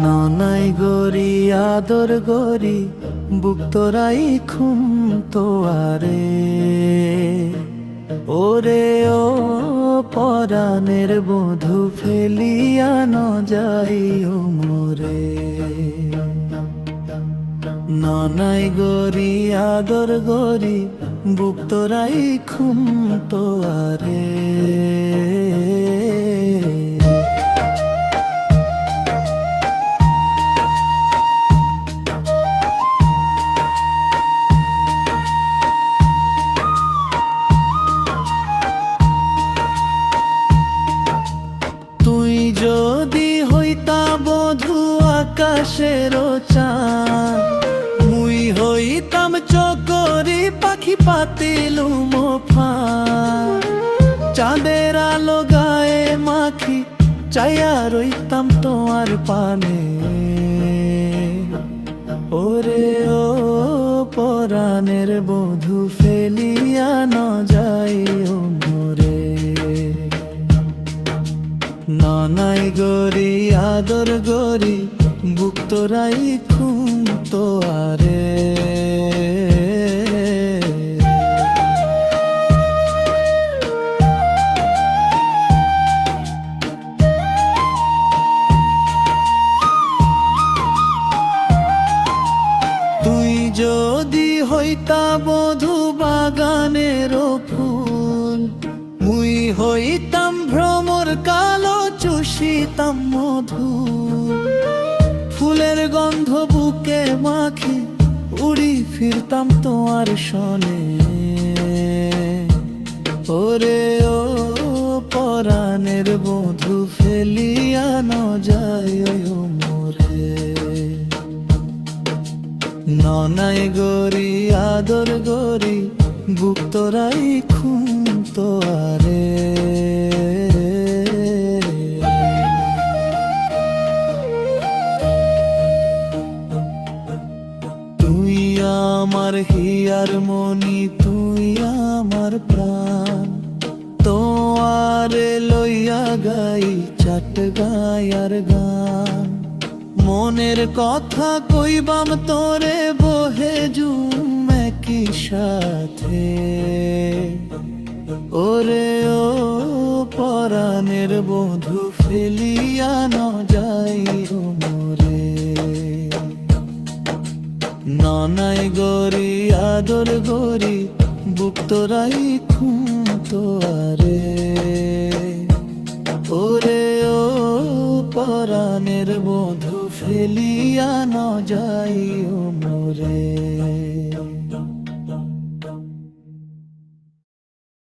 ননাই গরি আদর গরি বুক তোরাই খুম তোয়ারে ওরে ও পরাণের বধূ ফেলিয়া ন যাইও মোরে। ননাই গরি আদর গরি বুক তোরাই খুম তোয়ারে। তুই যদি হইতা বধূ আকাশের চাঁদ, মুই হইতাম চকরি পাখি পাতিলুম ফাঁদ। চাঁদের আলো গায়ে মাখি চাইয়া রইতাম তোমার পানে। ওরে ও পরাণের বধূ ফেলিয়া ন যাইও মোরে। ননাই গরি আদর গরি বুক তোরাই খুম তোয়ারে। তুই যদি হইতা বধূ বাগানের ফুল, মুই হইতাম ভ্রমর কালো চুষিতাম মধু। ফুলের গন্ধ বুকে মাখি উড়ি ফিরতাম তোমার সনে। ওরে ও পরাণের বধূ ফেলিয়া ন যাইও মোরে। ননাই গরি আদর গরি বুক তোরাই খুম তোয়ারে। তুই আমার হিয়ার মনি তুই আমার প্রাণ, তোয়ারে লইয়া গাই চাট গায়ার গান। মনের কথা কইবাম তোরে বহে জুম একই সাথে। ওরে ও পরাণের বধূ ফেলিয়া ন যাইও মোরে। ননাই গরি আদর গরি বুক তোরাই খুম তোয়ারে। ওরে ও পরাণের বধূ ফেলিয়া ন যাইও